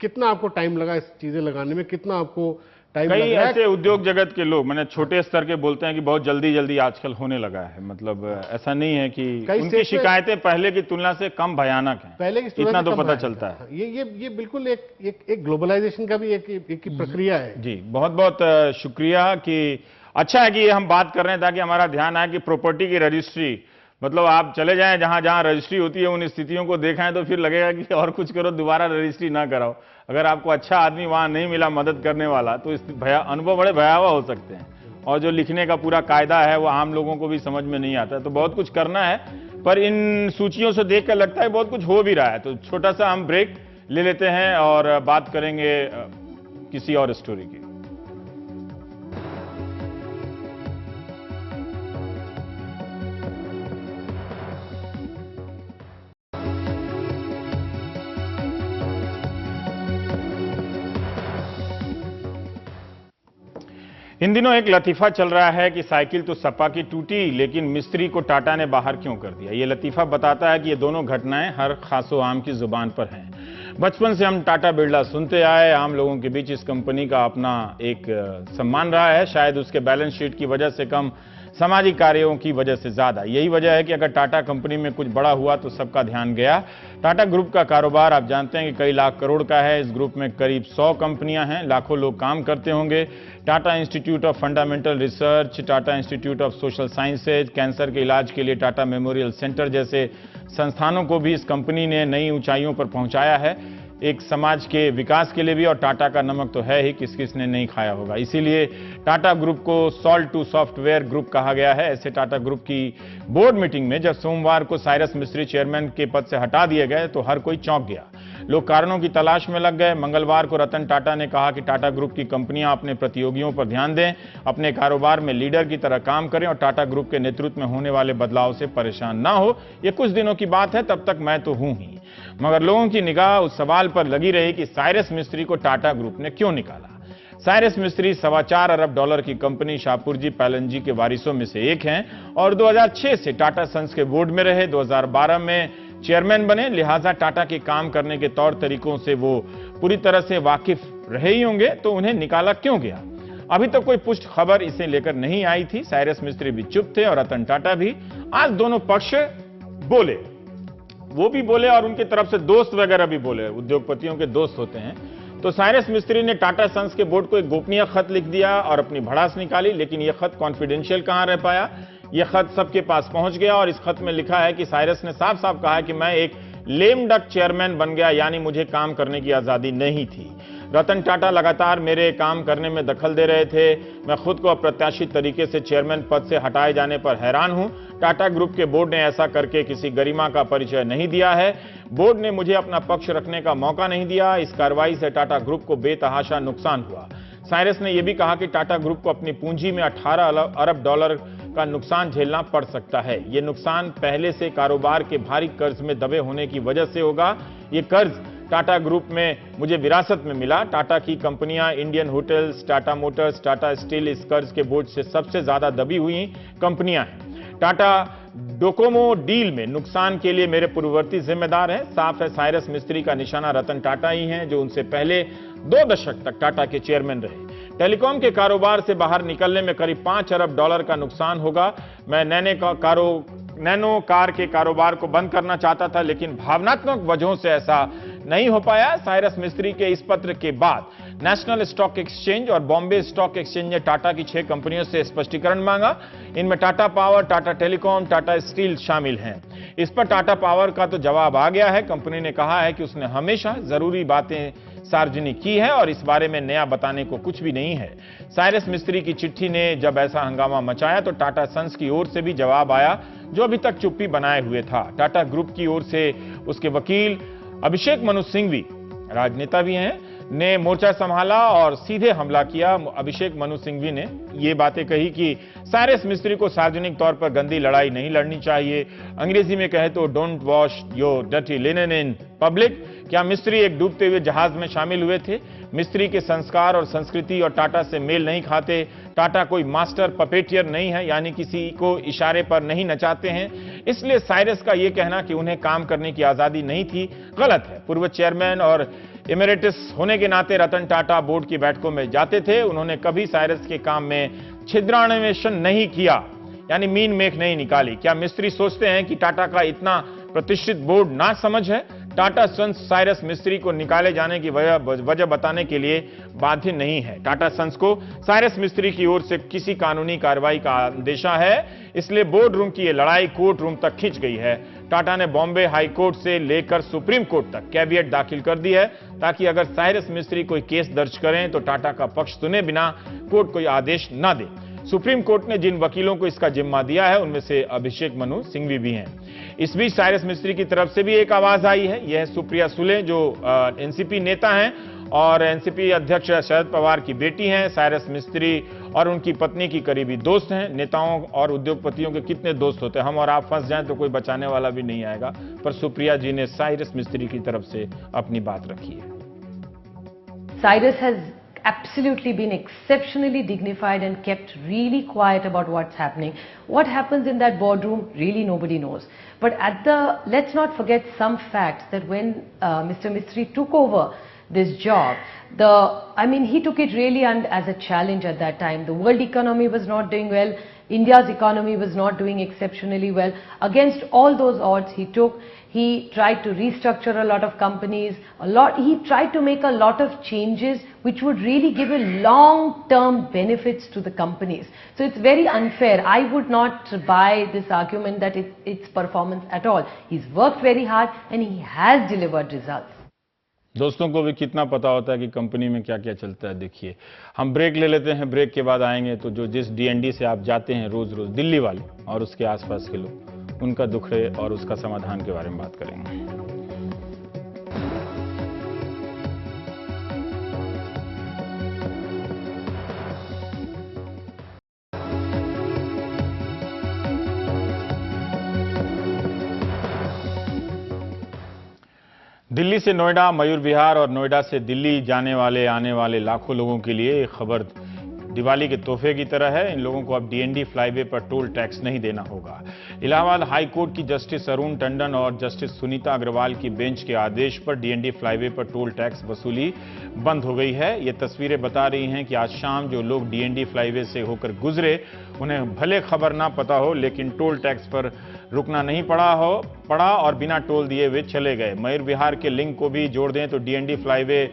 कितना आपको टाइम लगा इस चीजें लगाने में, कितना आपको टाइम लगा। कई ऐसे उद्योग जगत के लोग, मैंने छोटे स्तर के बोलते हैं कि बहुत जल्दी जल्दी आजकल होने लगा है। मतलब ऐसा नहीं है कि उनकी शिकायतें पहले की तुलना से कम भयानक हैं, पहले की इतना तो पता चलता है। ये बिल्कुल एक ग्लोबलाइजेशन का भी एक प्रक्रिया है। जी, बहुत बहुत शुक्रिया। कि अच्छा है कि हम बात कर रहे हैं ताकि हमारा ध्यान आए कि प्रॉपर्टी की रजिस्ट्री, मतलब आप चले जाएं जहां जहां रजिस्ट्री होती है, उन स्थितियों को देखें तो फिर लगेगा कि और कुछ करो, दोबारा रजिस्ट्री ना कराओ। अगर आपको अच्छा आदमी वहां नहीं मिला मदद करने वाला, तो इस अनुभव बड़े भयावह हो सकते हैं। और जो लिखने का पूरा कायदा है वो आम लोगों को भी समझ में नहीं आता। तो बहुत कुछ करना है, पर इन सूचियों से देखकर लगता है बहुत कुछ हो भी रहा है। तो छोटा सा हम ब्रेक ले लेते हैं और बात करेंगे किसी और स्टोरी की। इन दिनों एक लतीफा चल रहा है कि साइकिल तो सपा की टूटी, लेकिन मिस्त्री को टाटा ने बाहर क्यों कर दिया। ये लतीफा बताता है कि ये दोनों घटनाएं हर खासो आम की जुबान पर हैं। बचपन से हम टाटा बिरला सुनते आए, आम लोगों के बीच इस कंपनी का अपना एक सम्मान रहा है, शायद उसके बैलेंस शीट की वजह से कम, सामाजिक कार्यों की वजह से ज्यादा। यही वजह है कि अगर टाटा कंपनी में कुछ बड़ा हुआ तो सबका ध्यान गया। टाटा ग्रुप का कारोबार आप जानते हैं कि कई लाख करोड़ का है। इस ग्रुप में करीब 100 कंपनियां हैं, लाखों लोग काम करते होंगे। Tata institute of fundamental research, Tata institute of social sciences, cancer के इलाज के लिए टाटा मेमोरियल सेंटर जैसे संस्थानों को भी इस कंपनी ने नई ऊंचाइयों पर पहुंचाया है। एक समाज के विकास के लिए भी। और टाटा का नमक तो है ही, किस किस ने नहीं खाया होगा। इसीलिए टाटा ग्रुप को सॉल्ट टू सॉफ्टवेयर ग्रुप कहा गया है। ऐसे टाटा ग्रुप की बोर्ड मीटिंग में जब सोमवार को साइरस मिस्त्री चेयरमैन के पद से हटा दिए गए तो हर कोई चौंक गया। लोग कारणों की तलाश में लग गए। मंगलवार को रतन टाटा ने कहा कि टाटा ग्रुप की कंपनियां अपने प्रतियोगियों पर ध्यान दें, अपने कारोबार में लीडर की तरह काम करें और टाटा ग्रुप के नेतृत्व में होने वाले बदलाव से परेशान ना हो। ये कुछ दिनों की बात है, तब तक मैं तो हूं ही। मगर लोगों की निगाह उस सवाल पर लगी रही कि साइरस मिस्त्री को टाटा ग्रुप ने क्यों निकाला। साइरस मिस्त्री $4.25 अरब की कंपनी शाहपुरजी पैलनजी के वारिसों में से एक हैं और 2006 से टाटा सन्स के बोर्ड में रहे। 2012 में चेयरमैन बने, लिहाजा टाटा के काम करने के तौर तरीकों से वो पूरी तरह से वाकिफ रहे ही होंगे। तो उन्हें निकाला क्यों गया? अभी तक कोई पुष्ट खबर इसे लेकर नहीं आई थी। साइरस मिस्त्री भी चुप थे और रतन टाटा भी। आज दोनों पक्ष बोले, वो भी बोले और उनकी तरफ से दोस्त वगैरह भी बोले, उद्योगपतियों के दोस्त होते हैं। तो साइरस मिस्त्री ने टाटा सन्स के बोर्ड को एक गोपनीय खत लिख दिया और अपनी भड़ास निकाली। लेकिन यह खत कॉन्फिडेंशियल कहां रह पाया? यह खत सबके पास पहुंच गया और इस खत में लिखा है कि साइरस ने साफ साफ कहा कि मैं एक लेम डक चेयरमैन बन गया, यानी मुझे काम करने की आजादी नहीं थी। रतन टाटा लगातार मेरे काम करने में दखल दे रहे थे। मैं खुद को अप्रत्याशित तरीके से चेयरमैन पद से हटाए जाने पर हैरान हूं। टाटा ग्रुप के बोर्ड ने ऐसा करके किसी गरिमा का परिचय नहीं दिया है। बोर्ड ने मुझे अपना पक्ष रखने का मौका नहीं दिया। इस कार्रवाई से टाटा ग्रुप को बेतहाशा नुकसान हुआ। साइरस ने यह भी कहा कि टाटा ग्रुप को अपनी पूंजी में $18 अरब का नुकसान झेलना पड़ सकता है। यह नुकसान पहले से कारोबार के भारी कर्ज में दबे होने की वजह से होगा। यह कर्ज टाटा ग्रुप में मुझे विरासत में मिला। टाटा की कंपनियां Indian hotels, Tata Motors, Tata steel इस कर्ज के बोझ से सबसे ज्यादा दबी हुई कंपनियां हैं। टाटा डोकोमो डील में नुकसान के लिए मेरे पूर्ववर्ती जिम्मेदार हैं। साफ है साइरस मिस्त्री का निशाना रतन टाटा ही हैं, जो उनसे पहले 2 दशक तक टाटा के चेयरमैन रहे। टेलीकॉम के कारोबार से बाहर निकलने में करीब $5 अरब का नुकसान होगा। मैं नैनो कार के कारोबार को बंद करना चाहता था, लेकिन भावनात्मक वजहों से ऐसा नहीं हो पाया। साइरस मिस्त्री के इस पत्र के बाद नेशनल स्टॉक एक्सचेंज और बॉम्बे स्टॉक एक्सचेंज ने टाटा की 6 कंपनियों से स्पष्टीकरण मांगा। इनमें Tata power, Tata telecom, Tata steel शामिल हैं। इस पर टाटा पावर का तो जवाब आ गया है। कंपनी ने कहा है कि उसने हमेशा जरूरी बातें सार्वजनिक की है और इस बारे में नया बताने को कुछ भी नहीं है। साइरस मिस्त्री की चिट्ठी ने जब ऐसा हंगामा मचाया तो टाटा सन्स की ओर से भी जवाब आया, जो अभी तक चुप्पी बनाए हुए था। टाटा ग्रुप की ओर से उसके वकील अभिषेक मनु सिंघवी, राजनेता भी हैं, ने मोर्चा संभाला और सीधे हमला किया। अभिषेक मनु सिंघवी ने ये बातें कही कि साइरस मिस्त्री को सार्वजनिक तौर पर गंदी लड़ाई नहीं लड़नी चाहिए। अंग्रेजी में कहे तो don't wash your dirty linen in public. क्या मिस्त्री एक डूबते हुए जहाज में शामिल हुए थे? मिस्त्री के संस्कार और संस्कृति और टाटा से मेल नहीं खाते। टाटा कोई मास्टर पपेटियर नहीं है, यानी किसी को इशारे पर नहीं नचाते हैं। इसलिए साइरस का यह कहना कि उन्हें काम करने की आजादी नहीं थी, गलत है। पूर्व चेयरमैन और इमेरिटस होने के नाते रतन टाटा बोर्ड की बैठकों में जाते थे। उन्होंने कभी साइरस के काम में छिद्रान्वेषण नहीं किया, यानी मीन मेख नहीं निकाली। क्या मिस्त्री सोचते हैं कि टाटा का इतना प्रतिष्ठित बोर्ड ना समझ है? टाटा सन्स साइरस मिस्त्री को निकाले जाने की वजह बताने के लिए बाध्य नहीं है। टाटा सन्स को साइरस मिस्त्री की ओर से किसी कानूनी कार्रवाई का अंदेशा है, इसलिए बोर्ड रूम की यह लड़ाई कोर्ट रूम तक खिंच गई है। टाटा ने बॉम्बे हाई कोर्ट से लेकर सुप्रीम कोर्ट तक कैविएट दाखिल कर दी है, ताकि अगर साइरस मिस्त्री कोई केस दर्ज करें तो टाटा का पक्ष सुने बिना कोर्ट कोई आदेश न दे। सुप्रीम कोर्ट ने जिन वकीलों को इसका जिम्मा दिया है उनमें से अभिषेक मनु सिंघवी भी हैं। इस बीच साइरस मिस्त्री की तरफ से भी एक आवाज आई है। यह सुप्रिया सुले, जो एनसीपी नेता हैं और एनसीपी अध्यक्ष शरद पवार की बेटी हैं। साइरस मिस्त्री और उनकी पत्नी की करीबी दोस्त हैं। नेताओं और उद्योगपतियों के कितने दोस्त होते हैं, हम और आप फंस जाएं तो कोई बचाने वाला भी नहीं आएगा। पर सुप्रिया जी ने साइरस मिस्त्री की तरफ से अपनी बात रखी है। Cyrus has absolutely been exceptionally dignified and kept really quiet about what's happening. What happens in that boardroom, really nobody knows. But let's not forget some facts that when Mr. Mistry took over this job, he took it really as a challenge at that time. The world economy was not doing well. India's economy was not doing exceptionally well. Against all those odds, he tried to restructure a lot of companies, he tried to make a lot of changes which would really give a long-term benefits to the companies. So it's very unfair. I would not buy this argument that it's performance at all. He's worked very hard and he has delivered results. दोस्तों को भी कितना पता होता है कि company में क्या क्या चलता है। देखिए, हम ब्रेक ले लेते हैं, ब्रेक के बाद आएंगे तो जिस डीएनडी से आप जाते हैं रोज रोज, दिल्ली वाले और उसके आसपास के लोग, उनका दुख है और उसका समाधान के बारे में बात करेंगे। दिल्ली से नोएडा, मयूर विहार और नोएडा से दिल्ली जाने वाले आने वाले लाखों लोगों के लिए एक खबर दिवाली के तोहफे की तरह है। इन लोगों को अब डीएनडी फ्लाईवे पर टोल टैक्स नहीं देना होगा। इलाहाबाद हाई कोर्ट की जस्टिस अरुण टंडन और जस्टिस सुनीता अग्रवाल की बेंच के आदेश पर डीएनडी फ्लाईवे पर टोल टैक्स वसूली बंद हो गई है। ये तस्वीरें बता रही हैं कि आज शाम जो लोग डीएनडी फ्लाईवे से होकर गुजरे, उन्हें भले खबर ना पता हो, लेकिन टोल टैक्स पर रुकना नहीं पड़ा और बिना टोल दिए हुए चले गए। मयूर विहार के लिंक को भी जोड़ दें तो डीएनडी फ्लाईवे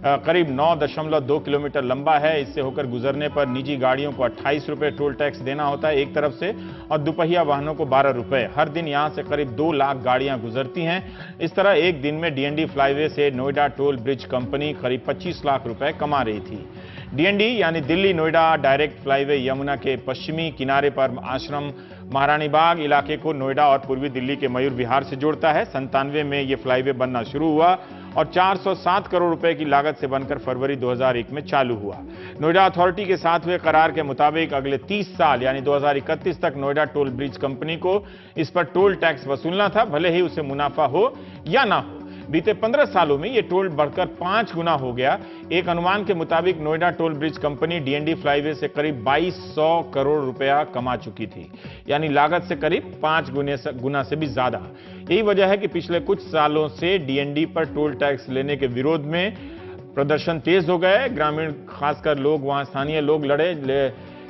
करीब 9.2 किलोमीटर लंबा है। इससे होकर गुजरने पर निजी गाड़ियों को 28 रुपए टोल टैक्स देना होता है एक तरफ से, और दुपहिया वाहनों को 12 रुपए। हर दिन यहां से करीब 2 लाख गाड़ियां गुजरती हैं। इस तरह एक दिन में डीएनडी फ्लाईवे से नोएडा टोल ब्रिज कंपनी करीब 25 लाख रुपए कमा रही थी। डीएनडी यानी दिल्ली नोएडा डायरेक्ट फ्लाईवे यमुना के पश्चिमी किनारे पर आश्रम महारानी बाग इलाके को नोएडा और पूर्वी दिल्ली के मयूर विहार से जोड़ता है। 97 में यह फ्लाईवे बनना शुरू हुआ और 407 करोड़ रुपए की लागत से बनकर फरवरी 2001 में चालू हुआ। नोएडा अथॉरिटी के साथ हुए करार के मुताबिक अगले 30 साल यानी 2031 तक नोएडा टोल ब्रिज कंपनी को इस पर टोल टैक्स वसूलना था, भले ही उसे मुनाफा हो या ना हो। बीते 15 सालों में यह टोल बढ़कर 5 गुना हो गया। एक अनुमान के मुताबिक Noida toll bridge company DND flyway से करीब 2200 करोड़ रुपया कमा चुकी थी, यानी लागत से करीब 5 गुना से भी ज्यादा। यही वजह है कि पिछले कुछ सालों से डीएनडी पर टोल टैक्स लेने के विरोध में प्रदर्शन तेज हो गए। ग्रामीण खासकर लोग, वहां स्थानीय लोग लड़े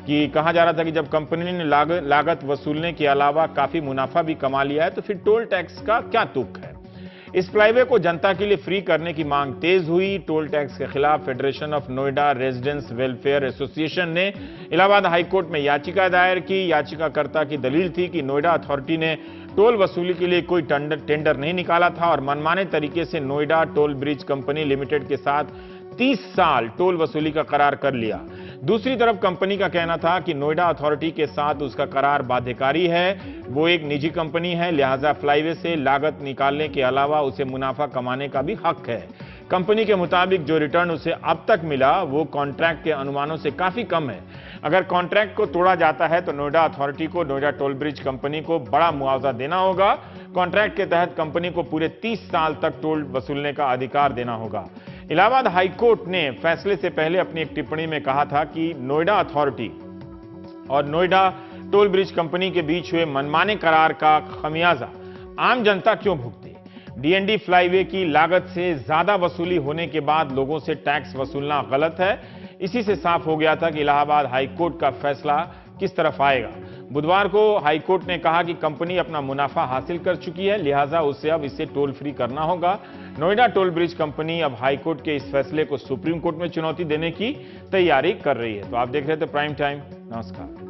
कि कहा जा रहा था कि जब कंपनी ने लागत वसूलने के अलावा काफी मुनाफा भी कमा लिया है तो फिर टोल टैक्स का क्या तुक है। इस फ्लाईवे को जनता के लिए फ्री करने की मांग तेज हुई। टोल टैक्स के खिलाफ federation of Noida residents welfare association ने इलाहाबाद हाईकोर्ट में याचिका दायर की। याचिकाकर्ता की दलील थी कि नोएडा अथॉरिटी ने टोल वसूली के लिए कोई टेंडर नहीं निकाला था और मनमाने तरीके से Noida toll bridge company limited के साथ 30 साल टोल वसूली का करार कर लिया। दूसरी तरफ कंपनी का कहना था कि नोएडा अथॉरिटी के साथ उसका करार बाध्यकारी है, वो एक निजी कंपनी है, लिहाजा फ्लाईवे से लागत निकालने के अलावा उसे मुनाफा कमाने का भी हक है। कंपनी के मुताबिक जो रिटर्न उसे अब तक मिला वो कॉन्ट्रैक्ट के अनुमानों से काफी कम है। अगर कॉन्ट्रैक्ट को तोड़ा जाता है तो नोएडा अथॉरिटी को नोएडा टोल ब्रिज कंपनी को बड़ा मुआवजा देना होगा। कॉन्ट्रैक्ट के तहत कंपनी को पूरे 30 साल तक टोल वसूलने का अधिकार देना होगा। इलाहाबाद हाईकोर्ट ने फैसले से पहले अपनी एक टिप्पणी में कहा था कि नोएडा अथॉरिटी और नोएडा टोल ब्रिज कंपनी के बीच हुए मनमाने करार का खमियाजा आम जनता क्यों भुगते। डीएनडी फ्लाईवे की लागत से ज्यादा वसूली होने के बाद लोगों से टैक्स वसूलना गलत है। इसी से साफ हो गया था कि इलाहाबाद हाईकोर्ट का फैसला किस तरफ आएगा। बुधवार को हाईकोर्ट ने कहा कि कंपनी अपना मुनाफा हासिल कर चुकी है, लिहाजा उसे अब इसे टोल फ्री करना होगा। नोएडा टोल ब्रिज कंपनी अब हाईकोर्ट के इस फैसले को सुप्रीम कोर्ट में चुनौती देने की तैयारी कर रही है। तो आप देख रहे थे प्राइम टाइम। नमस्कार।